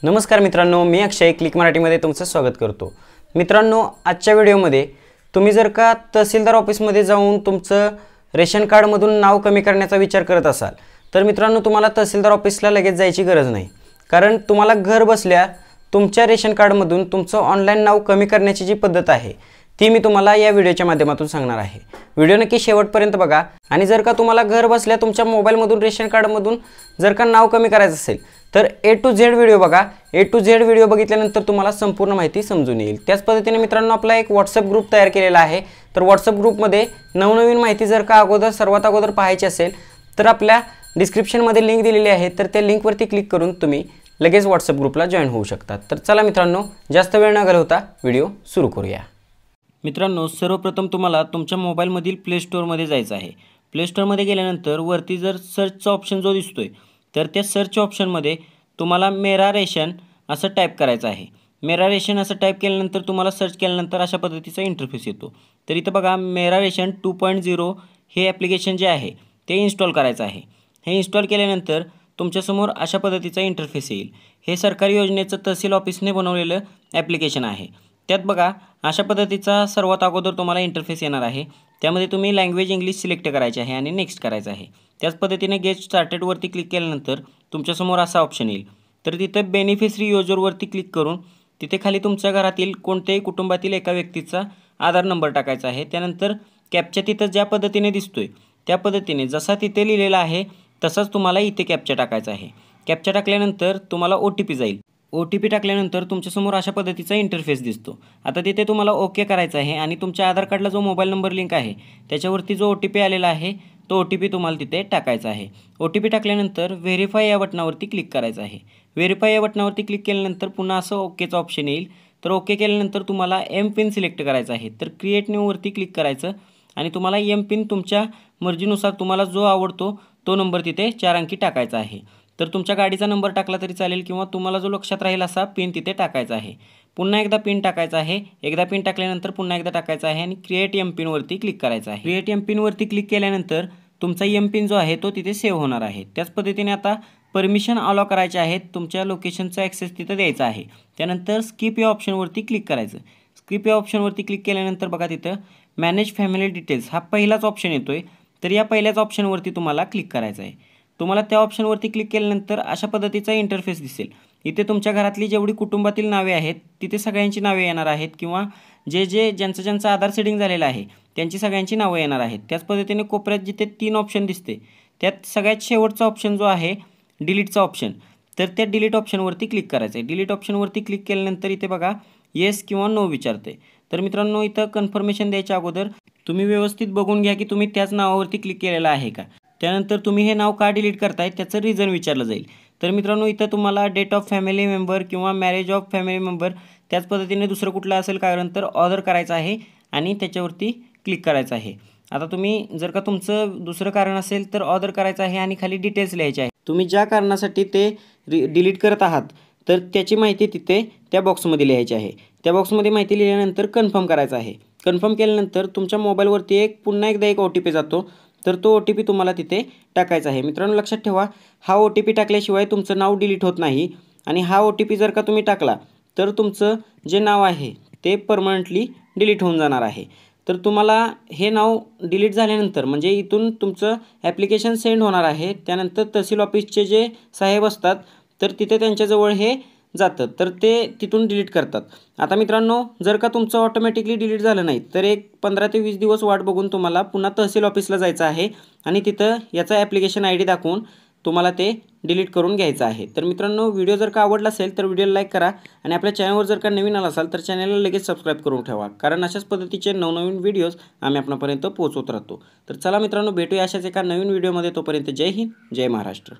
नमस्कार मित्रांनो, मी अक्षय क्लिक मराठीमध्ये तुमचं स्वागत करतो। मित्रांनो, आजच्या व्हिडिओमध्ये तुम्ही जर का तहसीलदार ऑफिसमध्ये जाऊन तुमचं रेशन कार्डमधून नाव कमी करण्याचा विचार करत असाल तर मित्रांनो तुम्हाला तहसीलदार ऑफिसला लगेच जायची गरज नाही, कारण तुम्हाला घर बसल्या तुमच्या रेशन कार्डमधून तुमचं ऑनलाईन नाव कमी करण्याची जी पद्धत आहे ती मी तुम्हाला या व्हिडिओच्या माध्यमातून सांगणार आहे। व्हिडिओ नक्की शेवटपर्यंत बघा आणि जर का तुम्हाला घर बसल्या तुमच्या मोबाईलमधून रेशन कार्डमधून जर का नाव कमी करायचं असेल तर A to Z व्हिडिओ बघा। A to Z व्हिडिओ बघितल्यानंतर तुम्हाला संपूर्ण माहिती समजून येईल। त्याच पद्धतीने मित्रांनो आपला एक WhatsApp ग्रुप तयार केलेला आहे, तर WhatsApp ग्रुपमध्ये नवनवीन माहिती जर का सर्वात अगोदर पाहायची असेल तर आपल्या डिस्क्रिप्शनमध्ये लिंक दिलेली आहे, तर त्या लिंकवरती क्लिक करून तुम्ही लगेच WhatsApp ग्रुपला जॉइन होऊ शकता। तर चला मित्रांनो, जास्त वेळ न घालवता व्हिडिओ सुरू करूया। मित्रांनो, सर्वप्रथम तुम्हाला तुमच्या मोबाईलमधील प्ले स्टोअरमध्ये जायचं आहे। प्ले स्टोअरमध्ये गेल्यानंतर वरती जर सर्चचा ऑप्शन जो दिसतोय तर त्या सर्च ऑप्शनमध्ये तुम्हाला मेरा रेशन असं टाईप करायचं आहे। मेरा रेशन असं टाईप केल्यानंतर तुम्हाला सर्च केल्यानंतर अशा पद्धतीचा इंटरफेस येतो। तर इथं बघा मेरा रेशन 2.0 हे ॲप्लिकेशन जे आहे ते इन्स्टॉल करायचं आहे। हे इन्स्टॉल केल्यानंतर तुमच्यासमोर अशा पद्धतीचा इंटरफेस येईल। हे सरकारी योजनेचं तहसील ऑफिसने बनवलेलं ॲप्लिकेशन आहे। त्यात बघा अशा पद्धतीचा सर्वात अगोदर तुम्हाला इंटरफेस येणार आहे। त्यामध्ये तुम्ही लँग्वेज इंग्लिश सिलेक्ट करायचे आहे आणि नेक्स्ट करायचं आहे। त्याच पद्धतीने गेट स्टार्टेडवरती क्लिक केल्यानंतर तुमच्यासमोर असा ऑप्शन येईल। तर तिथे बेनिफिशरी युजरवरती क्लिक करून तिथे खाली तुमच्या घरातील कोणत्याही कुटुंबातील एका व्यक्तीचा आधार नंबर टाकायचा आहे। त्यानंतर कॅप्चा तिथं ज्या पद्धतीने दिसतोय त्या पद्धतीने जसा तिथे लिहिलेला आहे तसाच तुम्हाला इथे कॅप्चा टाकायचा आहे। कॅप्चा टाकल्यानंतर तुम्हाला OTP जाईल। OTP टाकल्यानंतर तुमच्यासमोर अशा पद्धतीचा इंटरफेस दिसतो। आता तिथे तुम्हाला ओके करायचं आहे आणि तुमच्या आधार कार्डला जो मोबाईल नंबर लिंक आहे त्याच्यावरती जो OTP आलेला आहे तो OTP तुम्हाला तिथे टाकायचा आहे। OTP टाकल्यानंतर व्हेरीफाय या बटनावरती क्लिक करायचं आहे। व्हेरीफाय या बटनावरती क्लिक केल्यानंतर पुन्हा असं ओकेचं ऑप्शन येईल। तर ओके केल्यानंतर तुम्हाला M-PIN सिलेक्ट करायचा आहे। तर क्रिएट न्यूवरती क्लिक करायचं आणि तुम्हाला M-PIN तुमच्या मर्जीनुसार तुम्हाला जो आवडतो तो नंबर तिथे 4 अंकी टाकायचा आहे। तर तुमच्या गाडीचा नंबर टाकला तरी चालेल किंवा तुम्हाला जो लक्षात राहील असा पिन तिथे टाकायचा आहे। पुन्हा एकदा पिन टाकायचा आहे। एकदा पिन टाकल्यानंतर पुन्हा एकदा टाकायचा आहे आणि क्रिएट M-PIN वरती क्लिक करायचं आहे। क्रिएट M-PIN वरती क्लिक केल्यानंतर तुमचा M-PIN जो आहे तो तिथे सेव्ह होणार आहे। त्याच पद्धतीने आता परमिशन अलाउ करायचे आहेत, तुमच्या लोकेशनचा ॲक्सेस तिथे द्यायचा आहे। त्यानंतर स्किप या ऑप्शनवरती क्लिक करायचं। स्किप या ऑप्शनवरती क्लिक केल्यानंतर बघा तिथं मॅनेज फॅमिली डिटेल्स हा पहिलाच ऑप्शन येतोय। तर या पहिल्याच ऑप्शनवरती तुम्हाला क्लिक करायचं आहे। तुम्हाला त्या ऑप्शनवरती क्लिक केल्यानंतर अशा पद्धतीचा इंटरफेस दिसेल। इथे तुमच्या घरातली जेवढी कुटुंबातील नावे आहेत तिथे सगळ्यांची नावे येणार आहेत किंवा ज्यांचं आधार सेटिंग झालेलं आहे त्यांची सगळ्यांची नावं येणार आहेत। त्याच पद्धतीने कोपऱ्यात जिथे 3 ऑप्शन दिसते त्यात सगळ्यात शेवटचा ऑप्शन जो आहे डिलीटचा ऑप्शन, तर त्या डिलीट ऑप्शनवरती क्लिक करायचं आहे। डिलीट ऑप्शनवरती क्लिक केल्यानंतर इथे बघा येस किंवा नो विचारते। तर मित्रांनो, इथं कन्फर्मेशन द्यायच्या अगोदर तुम्ही व्यवस्थित बघून घ्या की तुम्ही त्याच नावावरती क्लिक केलेलं आहे का। त्यानंतर तुम्ही हे नाव का डिलीट करताय त्याचं रिझन विचारलं जाईल। तर मित्रांनो, इथं तुम्हाला डेट ऑफ फॅमिली मेंबर किंवा मॅरेज ऑफ फॅमिली मेंबर त्याच पद्धतीने दुसरं कुठलं असेल कारण तर ऑर्डर करायचं आहे आणि त्याच्यावरती क्लिक करायचं आहे। आता तुम्ही जर का तुमचं दुसरं कारण असेल तर ऑर्डर करायचं आहे आणि खाली डिटेल्स लिहायचे आहे। तुम्ही ज्या कारणासाठी ते डिलीट करत आहात तर त्याची माहिती तिथे त्या बॉक्समध्ये लिहायची आहे। त्या बॉक्समध्ये माहिती लिहिल्यानंतर कन्फर्म करायचं आहे। कन्फर्म केल्यानंतर तुमच्या मोबाईलवरती पुन्हा एकदा एक OTP जातो, तर तो OTP तुम्हाला तिथे टाकायचा आहे। मित्रांनो, लक्षात ठेवा हा OTP टाकल्याशिवाय तुमचं नाव डिलीट होत नाही आणि हा OTP जर का तुम्ही टाकला तर तुमचं जे नाव आहे ते परमनंटली डिलीट होऊन जाणार आहे। तर तुम्हाला हे नाव डिलीट झाल्यानंतर म्हणजे इथून तुमचं ॲप्लिकेशन सेंड होणार आहे। त्यानंतर तहसील ऑफिसचे जे साहेब असतात तर तिथे त्यांच्याजवळ हे जातं, तर ते तिथून डिलीट करतात। आता मित्रांनो, जर का तुमचं ऑटोमॅटिकली डिलीट झालं नाही तर एक 15 ते 20 दिवस वाट बघून तुम्हाला पुन्हा तहसील ऑफिसला जायचं आहे आणि तिथं याचा ॲप्लिकेशन ID दाखवून तुम्हाला ते डिलीट करून घ्यायचं आहे। तर मित्रांनो, व्हिडिओ जर का आवडला असेल तर व्हिडिओला लाईक करा आणि आपल्या चॅनलवर जर का नवीन आला असाल तर चॅनलला लगेच सबस्क्राईब करून ठेवा, कारण अशाच पद्धतीचे नवनवीन व्हिडिओज आम्ही आपणापर्यंत पोहोचवत राहतो। तर चला मित्रांनो, भेटूया अशाच एका नवीन व्हिडिओमध्ये। तोपर्यंत जय हिंद, जय महाराष्ट्र।